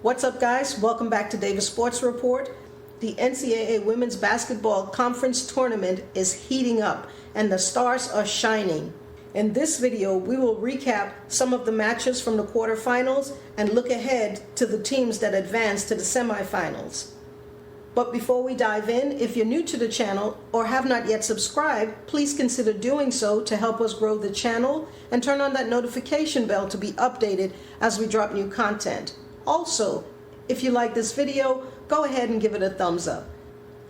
What's up, guys? Welcome back to Davis Sports Report. The NCAA Women's Basketball Conference Tournament is heating up and the stars are shining. In this video, we will recap some of the matches from the quarterfinals and look ahead to the teams that advanced to the semifinals. But before we dive in, if you're new to the channel or have not yet subscribed, please consider doing so to help us grow the channel and turn on that notification bell to be updated as we drop new content. Also, if you like this video, go ahead and give it a thumbs up.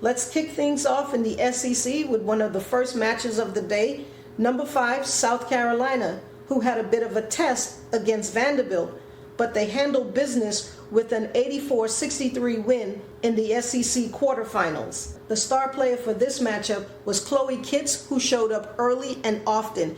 Let's kick things off in the SEC with one of the first matches of the day. Number 5, South Carolina, who had a bit of a test against Vanderbilt, but they handled business with an 84-63 win in the SEC quarterfinals. The star player for this matchup was Chloe Kitts, who showed up early and often.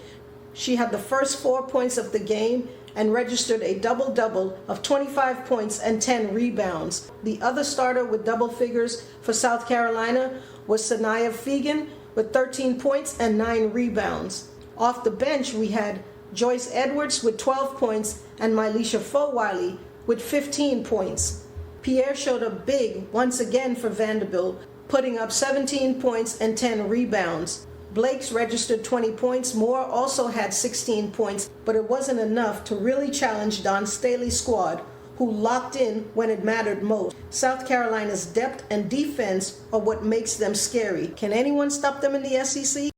She had the first 4 points of the game and registered a double-double of 25 points and 10 rebounds. The other starter with double figures for South Carolina was Sanaya Fegan with 13 points and 9 rebounds. Off the bench, we had Joyce Edwards with 12 points and Mylisha Fowiley with 15 points. Pierre showed up big once again for Vanderbilt, putting up 17 points and 10 rebounds. Blake's registered 20 points. Moore also had 16 points, but it wasn't enough to really challenge Don Staley's squad, who locked in when it mattered most. South Carolina's depth and defense are what makes them scary. Can anyone stop them in the SEC?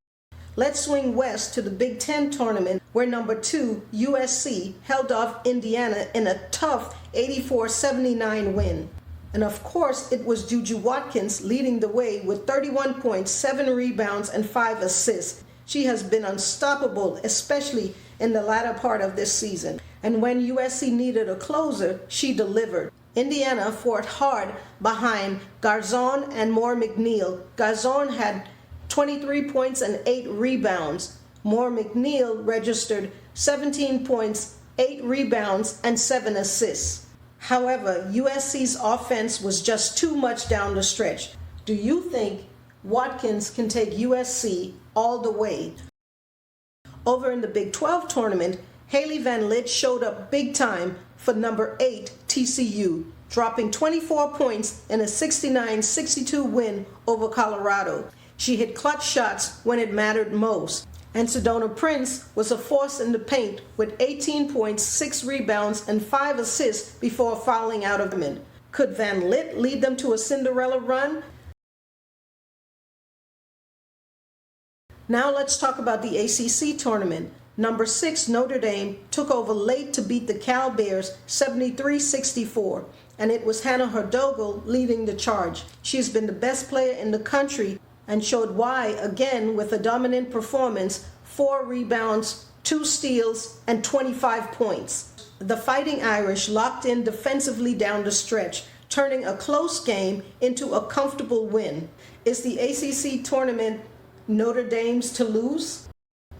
Let's swing west to the Big Ten tournament, where number 2, USC, held off Indiana in a tough 84-79 win. And of course, it was Juju Watkins leading the way with 31 points, 7 rebounds, and 5 assists. She has been unstoppable, especially in the latter part of this season. And when USC needed a closer, she delivered. Indiana fought hard behind Garzon and Moore McNeil. Garzon had 23 points and 8 rebounds. Moore McNeil registered 17 points, 8 rebounds, and 7 assists. However, USC's offense was just too much down the stretch. Do you think Watkins can take USC all the way? Over in the Big 12 tournament, Haley Van Lith showed up big time for number 8 TCU, dropping 24 points in a 69-62 win over Colorado. She hit clutch shots when it mattered most. And Sedona Prince was a force in the paint with 18 points, 6 rebounds, and 5 assists before fouling out of them. Could Van Lith lead them to a Cinderella run? Now let's talk about the ACC tournament. Number 6, Notre Dame, took over late to beat the Cal Bears 73-64, and it was Hannah Hidalgo leading the charge. She's been the best player in the country and showed why again with a dominant performance, 4 rebounds, 2 steals, and 25 points. The Fighting Irish locked in defensively down the stretch, turning a close game into a comfortable win. Is the ACC tournament Notre Dame's to lose?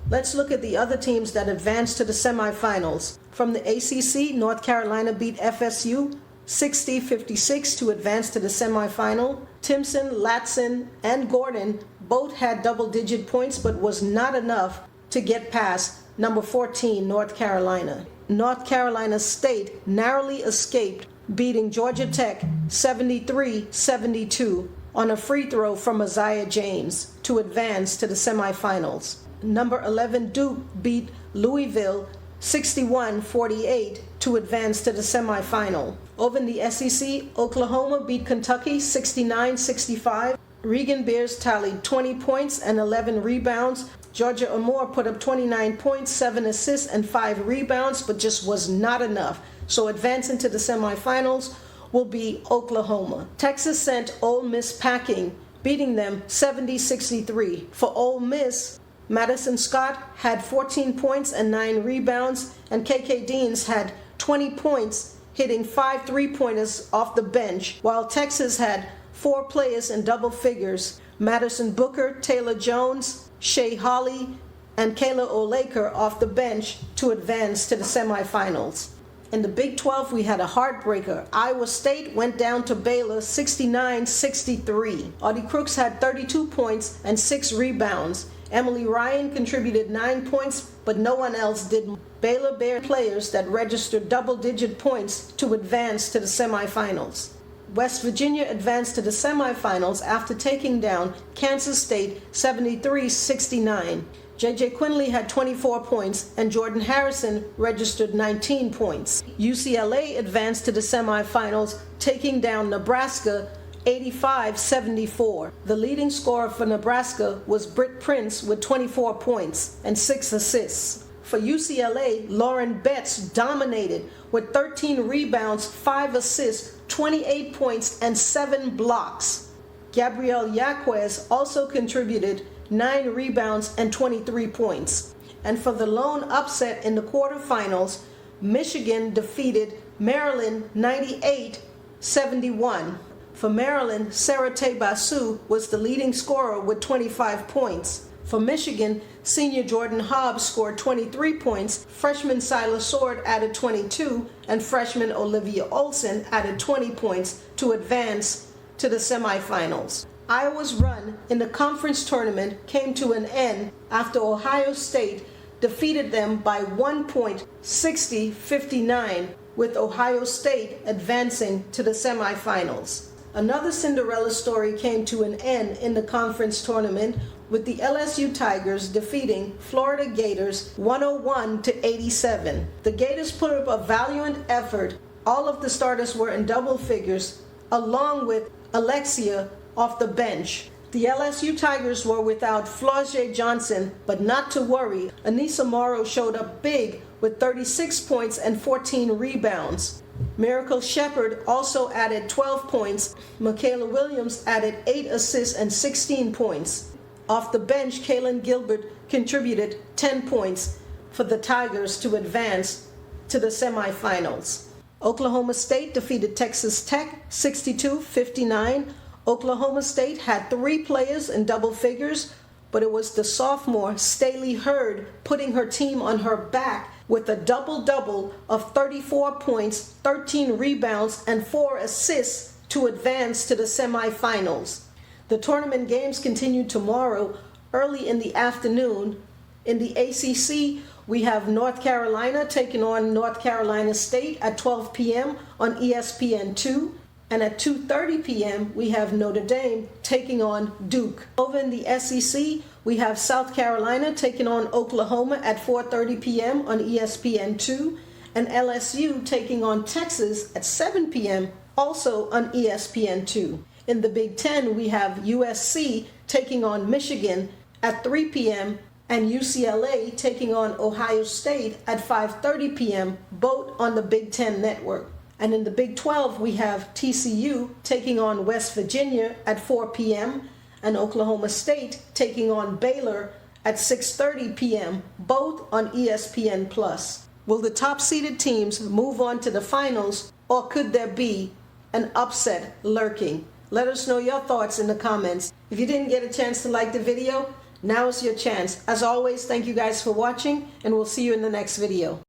Let's look at the other teams that advanced to the semifinals. From the ACC, North Carolina beat FSU 60-56 to advance to the semifinal. Timpson, Latson, and Gordon both had double-digit points, but was not enough to get past number 14, North Carolina. North Carolina State narrowly escaped, beating Georgia Tech 73-72 on a free throw from Isaiah James to advance to the semifinals. Number 11, Duke beat Louisville 61-48 to advance to the semifinal. Over in the SEC, Oklahoma beat Kentucky 69-65. Regan Bears tallied 20 points and 11 rebounds. Georgia Amoore put up 29 points, 7 assists, and 5 rebounds, but just was not enough. So advancing to the semifinals will be Oklahoma. Texas sent Ole Miss packing, beating them 70-63. For Ole Miss, Madison Scott had 14 points and 9 rebounds, and KK Deans had 20 points, hitting 5 three-pointers off the bench, while Texas had 4 players in double figures: Madison Booker, Taylor Jones, Shea Holley, and Kayla Olaker off the bench to advance to the semifinals. In the Big 12, we had a heartbreaker. Iowa State went down to Baylor 69-63. Audie Crooks had 32 points and 6 rebounds. Emily Ryan contributed 9 points, but no one else did. Baylor Bear players that registered double-digit points to advance to the semifinals. West Virginia advanced to the semifinals after taking down Kansas State 73-69. J.J. Quinley had 24 points and Jordan Harrison registered 19 points. UCLA advanced to the semifinals, taking down Nebraska 85-74. The leading scorer for Nebraska was Britt Prince with 24 points and 6 assists. For UCLA, Lauren Betts dominated with 13 rebounds, 5 assists, 28 points, and 7 blocks. Gabrielle Yaquez also contributed 9 rebounds and 23 points. And for the lone upset in the quarterfinals, Michigan defeated Maryland 98-71. For Maryland, Sarah Basu was the leading scorer with 25 points. For Michigan, senior Jordan Hobbs scored 23 points, freshman Silas Sword added 22, and freshman Olivia Olson added 20 points to advance to the semifinals. Iowa's run in the conference tournament came to an end after Ohio State defeated them by 1 point, 60-59, with Ohio State advancing to the semifinals. Another Cinderella story came to an end in the conference tournament with the LSU Tigers defeating Florida Gators 101-87. The Gators put up a valiant effort. All of the starters were in double figures, along with Alexia off the bench. The LSU Tigers were without Flau'jae Johnson, but not to worry. Anissa Morrow showed up big with 36 points and 14 rebounds. Miracle Shepard also added 12 points. Michaela Williams added 8 assists and 16 points. Off the bench, Kaylin Gilbert contributed 10 points for the Tigers to advance to the semifinals. Oklahoma State defeated Texas Tech 62-59. Oklahoma State had 3 players in double figures, but it was the sophomore Staley Hurd putting her team on her back with a double-double of 34 points, 13 rebounds, and 4 assists to advance to the semifinals. The tournament games continue tomorrow, early in the afternoon. In the ACC, we have North Carolina taking on North Carolina State at 12 p.m. on ESPN2. And at 2:30 p.m., we have Notre Dame taking on Duke. Over in the SEC, we have South Carolina taking on Oklahoma at 4:30 p.m. on ESPN2, and LSU taking on Texas at 7 p.m., also on ESPN2. In the Big Ten, we have USC taking on Michigan at 3 p.m., and UCLA taking on Ohio State at 5:30 p.m., both on the Big Ten Network. And in the Big 12, we have TCU taking on West Virginia at 4 p.m. and Oklahoma State taking on Baylor at 6:30 p.m., both on ESPN+. Will the top-seeded teams move on to the finals, or could there be an upset lurking? Let us know your thoughts in the comments. If you didn't get a chance to like the video, now is your chance. As always, thank you guys for watching, and we'll see you in the next video.